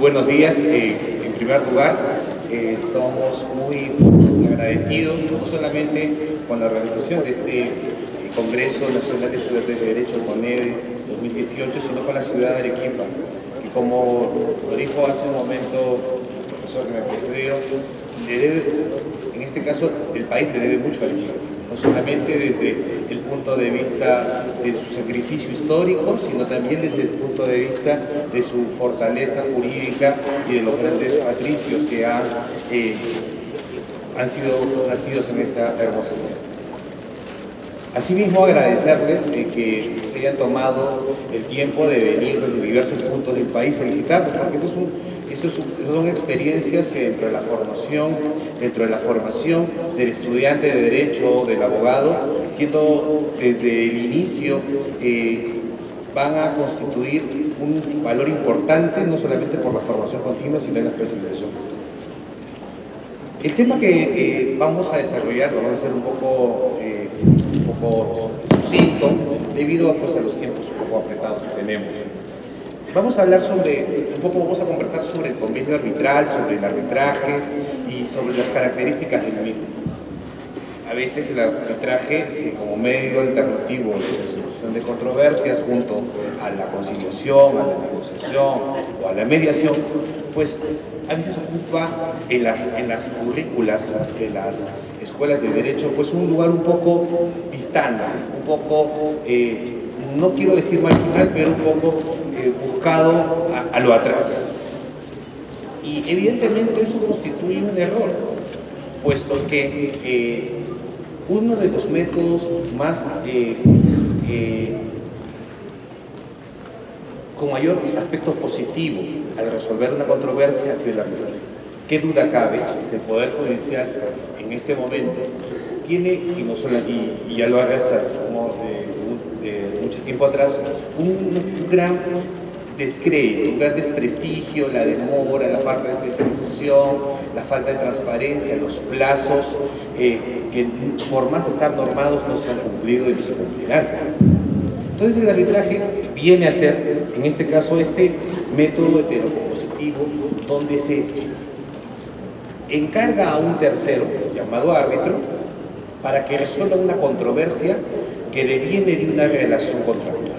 buenos días. En primer lugar, estamos muy agradecidos no solamente con la organización de este Congreso Nacional de Estudiantes de Derecho CONEDE 2018, sino con la ciudad de Arequipa, que como lo dijo hace un momento el profesor que me precedió, en este caso el país le debe mucho a Arequipa, no solamente desde el punto de vista de su sacrificio histórico, sino también desde el punto de vista de su fortaleza jurídica y de los grandes patricios que han sido nacidos en esta hermosa ciudad. Asimismo, agradecerles que se hayan tomado el tiempo de venir desde diversos puntos del país, felicitarlos, porque son experiencias que dentro de la formación del estudiante de Derecho, del abogado, siendo desde el inicio, van a constituir un valor importante, no solamente por la formación continua, sino en la especialización futura. El tema que vamos a desarrollar lo vamos a hacer un poco sucinto, debido pues, a los tiempos un poco apretados que tenemos. Vamos a hablar vamos a conversar sobre el convenio arbitral, sobre el arbitraje y sobre las características del mismo. A veces el arbitraje, como medio alternativo de resolución de controversias, junto a la conciliación, a la negociación o a la mediación, pues a veces ocupa en las currículas de las escuelas de derecho pues un lugar un poco distante, un poco, no quiero decir marginal, pero un poco buscado a lo atrás. Y evidentemente eso constituye un error, puesto que uno de los métodos más con mayor aspecto positivo al resolver una controversia ha sido el arbitraje. ¿Qué duda cabe que el Poder Judicial en este momento tiene, y ya lo hace de mucho tiempo atrás, un gran descrédito, un gran desprestigio, la demora, la falta de especialización, la falta de transparencia, los plazos que por más estar normados no se han cumplido y no se cumplirán? Entonces el arbitraje viene a ser, en este caso, este método heterocompositivo donde se encarga a un tercero, llamado árbitro, para que resuelva una controversia que deviene de una relación contractual.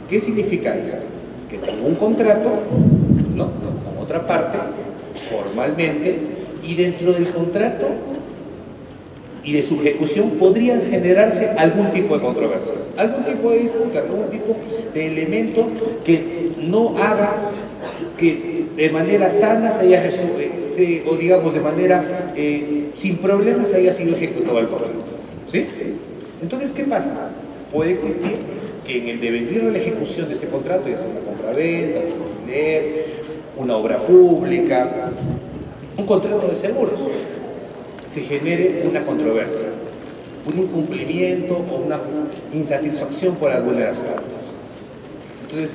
¿Qué significa esto? Que tengo un contrato, ¿no?, con otra parte, formalmente, y dentro del contrato y de su ejecución podrían generarse algún tipo de controversias, algún tipo de disputa, algún tipo de elemento que no haga que de manera sana se haya resuelto, o digamos de manera sin problemas haya sido ejecutado el contrato, ¿sí? Entonces, ¿qué pasa? Puede existir que en el devenir de la ejecución de ese contrato, ya sea una compraventa, un alquiler, una obra pública, un contrato de seguros, se genere una controversia, un incumplimiento o una insatisfacción por alguna de las partes. Entonces,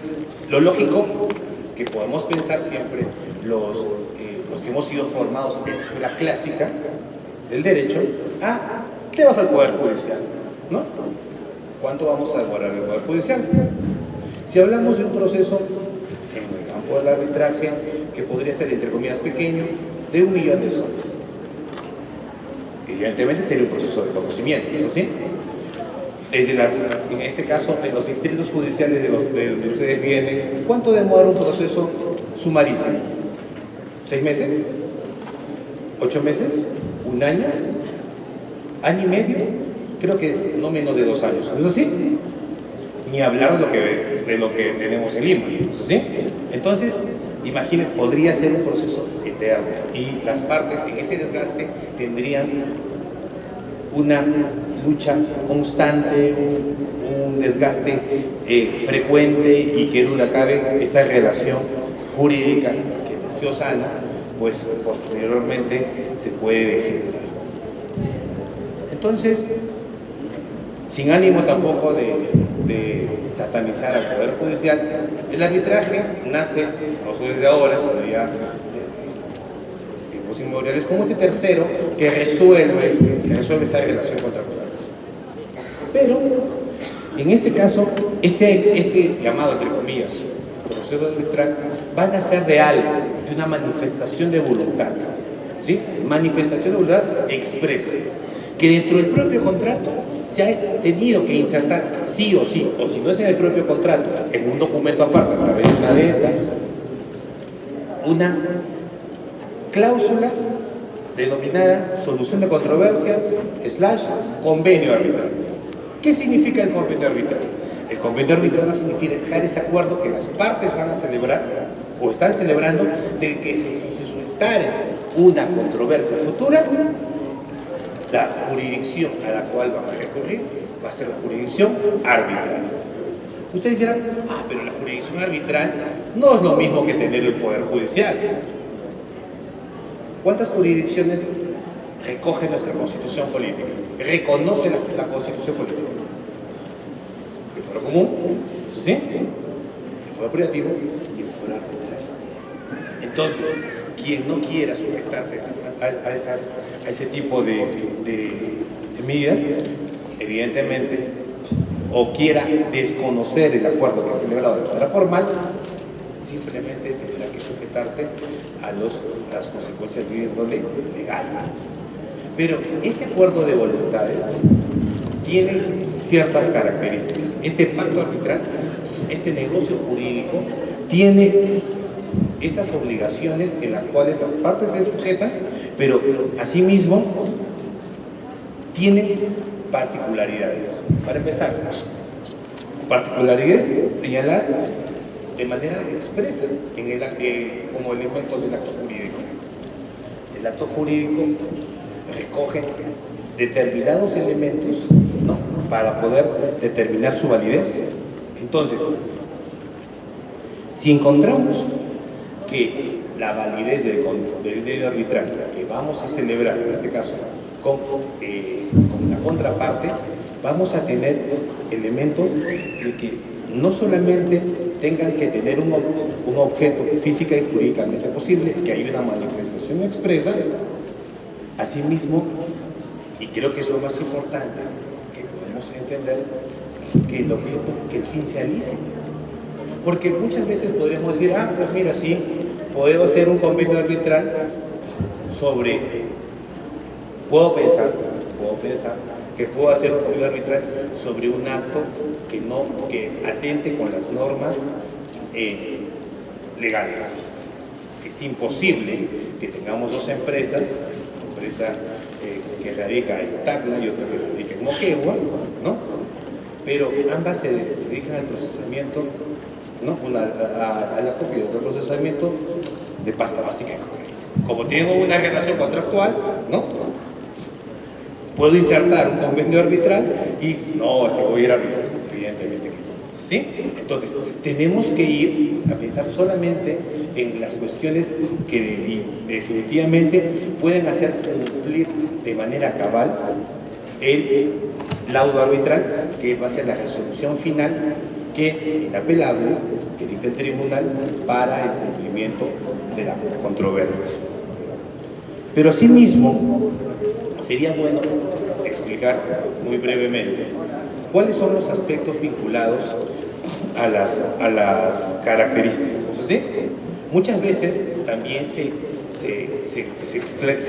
lo lógico que podemos pensar siempre los que hemos sido formados en la escuela clásica del derecho, te vas al Poder Judicial, ¿no? ¿Cuánto vamos a demorar en el Poder Judicial? Si hablamos de un proceso en el campo del arbitraje que podría ser, entre comillas, pequeño, de 1 millón de soles, evidentemente sería un proceso de conocimiento, ¿no es así? En este caso, de los distritos judiciales de donde ustedes vienen, ¿cuánto demora un proceso sumarísimo? ¿6 meses? ¿8 meses? ¿1 año? ¿Año y medio? Creo que no menos de 2 años, ¿no es así? Ni hablar de lo que tenemos en Lima, ¿no es así? Entonces, imaginen, podría ser un proceso eterno y las partes en ese desgaste tendrían una lucha constante, un desgaste frecuente, y qué duda cabe, esa relación jurídica que nació sana, pues posteriormente se puede degenerar. Entonces, sin ánimo tampoco de satanizar al Poder Judicial, el arbitraje nace, no solo desde ahora, sino ya desde tiempos inmemoriales, como este tercero que resuelve esa relación contractual. Pero, en este caso, este llamado, entre comillas, proceso arbitral van a ser de algo, de una manifestación de voluntad, ¿sí? Manifestación de voluntad expresa, que dentro del propio contrato se ha tenido que insertar sí, o si no es en el propio contrato, en un documento aparte, a través de una adenda, una cláusula denominada solución de controversias / convenio arbitral. ¿Qué significa el convenio arbitral? El convenio arbitral va a significar este acuerdo que las partes van a celebrar o están celebrando de que si se suscitara una controversia futura, la jurisdicción a la cual van a recurrir va a ser la jurisdicción arbitral. Ustedes dirán, pero la jurisdicción arbitral no es lo mismo que tener el poder judicial. ¿Cuántas jurisdicciones recoge nuestra constitución política? Reconoce la constitución política. El fuero común, ¿eso sí? El fuero privativo y el fuero arbitral. Entonces, quien no quiera sujetarse a ese tipo de medidas, evidentemente, o quiera desconocer el acuerdo que ha celebrado de manera formal, simplemente tendrá que sujetarse a las consecuencias de índole legal. Pero este acuerdo de voluntades tiene ciertas características. Este pacto arbitral, este negocio jurídico, tiene estas obligaciones en las cuales las partes se sujetan, pero asimismo tiene particularidades. Para empezar, particularidades señaladas de manera expresa como elementos del acto jurídico. El acto jurídico recoge determinados elementos, ¿no?, para poder determinar su validez. Entonces, si encontramos que la validez del convenio arbitral que vamos a celebrar, en este caso con la contraparte, vamos a tener elementos de que no solamente tengan que tener un objeto física y jurídicamente posible, que hay una manifestación expresa, asimismo, y creo que es lo más importante que podemos entender, que el objeto, que el fin sea lícito. Porque muchas veces podríamos decir, pues mira, sí, puedo hacer un convenio arbitral sobre, puedo pensar que puedo hacer un convenio arbitral sobre un acto que atente con las normas legales. Es imposible que tengamos dos empresas, una empresa que radica en Tacna y otra que radica en Moquegua, ¿no? Pero ambas se dedican al procesamiento, ¿no?, una a la copia y otra al procesamiento de pasta básica de cocaína. Como tengo una relación contractual, ¿no?, puedo insertar un convenio arbitral y no, es que voy a ir a arbitrar, evidentemente que no. ¿Sí? Entonces, tenemos que ir a pensar solamente en las cuestiones que definitivamente pueden hacer cumplir de manera cabal el laudo arbitral, que va a ser la resolución final que inapelable que dicta el tribunal para el cumplimiento de la controversia. Pero asimismo sería bueno explicar muy brevemente cuáles son los aspectos vinculados a las características. ¿Sí? Muchas veces también se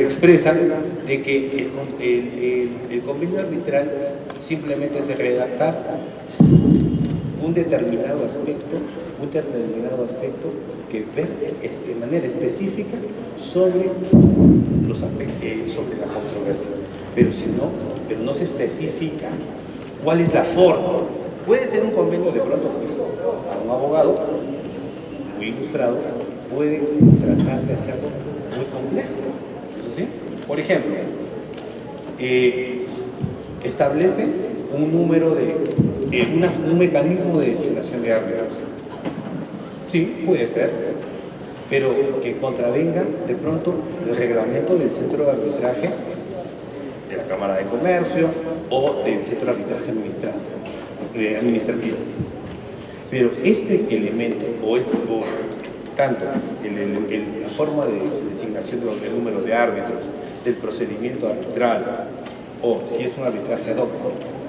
expresa de que el convenio arbitral simplemente es redactar un determinado aspecto que verse de manera específica sobre los aspectos, sobre la controversia. Pero no se especifica cuál es la forma. Puede ser un convenio de pronto, pues, a un abogado muy ilustrado puede tratar de hacerlo muy complejo. ¿Eso sí? Por ejemplo, establece un mecanismo de designación de árbitros. Sí, puede ser, pero que contravenga de pronto el reglamento del centro de arbitraje de la Cámara de Comercio o del centro de arbitraje administrativo. Pero este elemento, o tanto la forma de designación del número de árbitros, del procedimiento arbitral, o si es un arbitraje ad hoc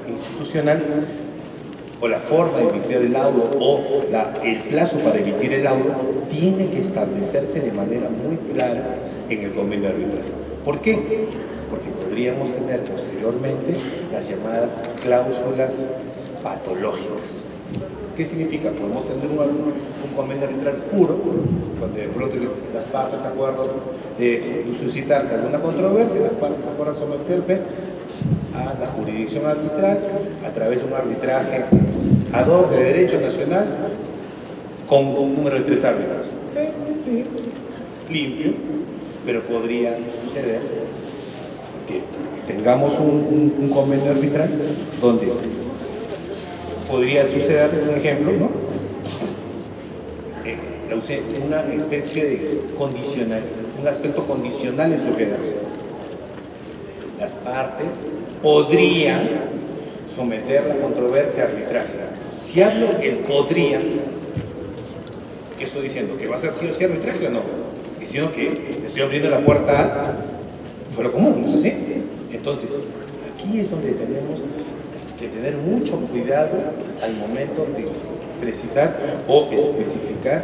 institucional, o la forma de emitir el laudo o el plazo para emitir el laudo tiene que establecerse de manera muy clara en el convenio arbitral. ¿Por qué? Porque podríamos tener posteriormente las llamadas cláusulas patológicas. ¿Qué significa? Podemos tener un convenio arbitral puro, donde de pronto las partes acuerdan de suscitarse alguna controversia, las partes acuerdan someterse a la jurisdicción arbitral a través de un arbitraje ad hoc de derecho nacional con un número de 3 árbitros. Limpio, pero podría suceder que tengamos un convenio arbitral donde podría suceder, un ejemplo, ¿no? Una especie de condicional, un aspecto condicional en su redacción. Las partes podrían someter la controversia a arbitraje. Si hablo el podría, ¿qué estoy diciendo? ¿Que va a ser sí o sí arbitraje o no? Diciendo que estoy abriendo la puerta al fuero común, ¿no es así? Entonces, aquí es donde tenemos que tener mucho cuidado al momento de precisar o especificar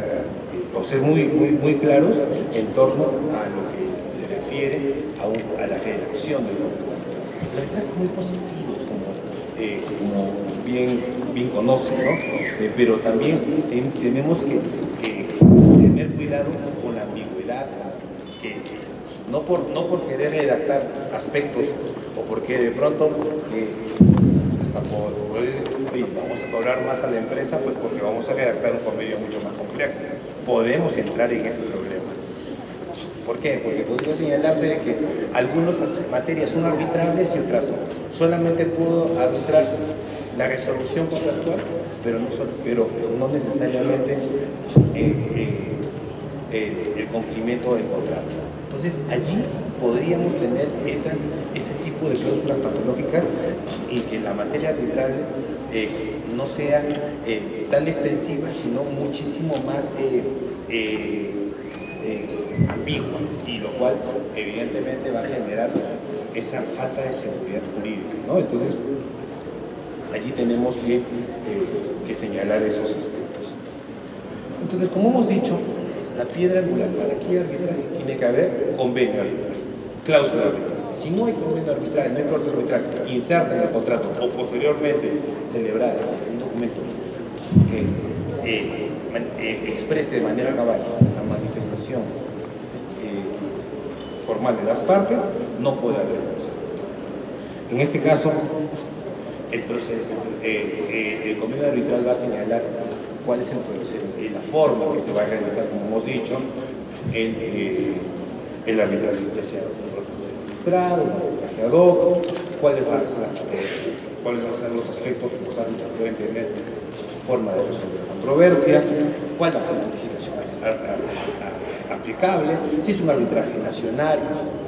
o ser muy claros en torno a lo que se refiere a la redacción del documento. El arbitraje es muy positivo, como bien conocen, ¿no? Pero también tenemos que tener cuidado con la ambigüedad, que no por querer redactar aspectos o porque de pronto vamos a cobrar más a la empresa, pues porque vamos a redactar un convenio mucho más complejo. Podemos entrar en ese problema. ¿Por qué? Porque podría señalarse de que algunas materias son arbitrables y otras no. Solamente puedo arbitrar la resolución contractual, pero no necesariamente el cumplimiento del contrato. Entonces, allí podríamos tener ese tipo de cláusulas patológicas y que la materia arbitral no sea tan extensiva, sino muchísimo más ambigua, y lo cual evidentemente va a generar esa falta de seguridad jurídica, ¿no? Entonces, allí tenemos que señalar esos aspectos. Entonces, como hemos dicho, la piedra angular para que arbitraje tiene que haber convenio arbitral, cláusula arbitral. Si no hay convenio arbitral, no hay cláusula arbitral inserta en el contrato o posteriormente celebrada un documento que exprese de manera cabal la manifestación formal de las partes, no puede haber convenio. En este caso, el convenio arbitral va a señalar cuál es el proceso y la forma que se va a realizar, como hemos dicho, el arbitraje, ya sea registrado, un arbitraje ad hoc, cuáles van a ser los aspectos que los árbitros pueden tener forma de resolver controversia, cuál va a ser la legislación aplicable, si es un arbitraje nacional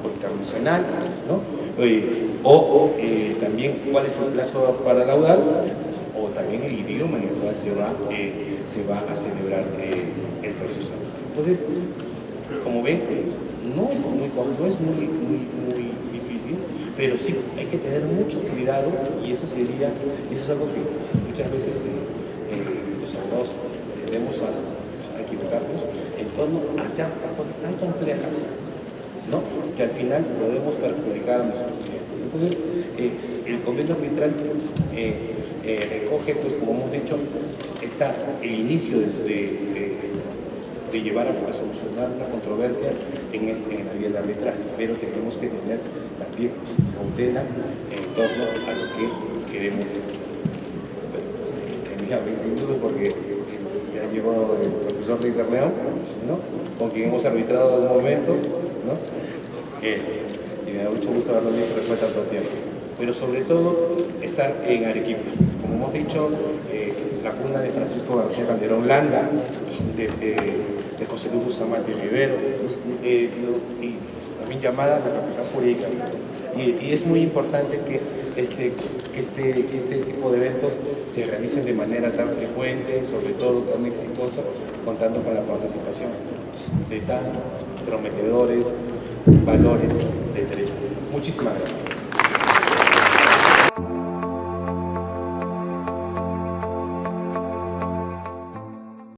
o internacional, ¿no? También cuál es el plazo para laudar, o también el idioma en el cual se va a celebrar el proceso. Entonces, como ven, no es muy difícil, pero sí hay que tener mucho cuidado, y eso es algo que muchas veces los abogados tendemos a equivocarnos en torno a hacer cosas tan complejas, ¿no? Que al final podemos perjudicar a nuestros clientes. Entonces, el convenio arbitral recoge, pues, como hemos dicho, el inicio de llevar a solucionar una controversia en la vía del arbitraje, pero tenemos que tener también cautela en torno a lo que queremos realizar. Tenía 20 minutos porque ya llegó el profesor Luis León, ¿no? Con quien hemos arbitrado de un momento, ¿no? Y me da mucho gusto haberlo visto después de tanto tiempo. Pero sobre todo, estar en Arequipa. Como hemos dicho, la cuna de Francisco García Calderón Landa, de José Luis Bustamante Rivero, y también llamada la capital jurídica. Y es muy importante que este tipo de eventos se realicen de manera tan frecuente, sobre todo tan exitosa, contando con la participación de tan prometedores valores del derecho. Muchísimas gracias.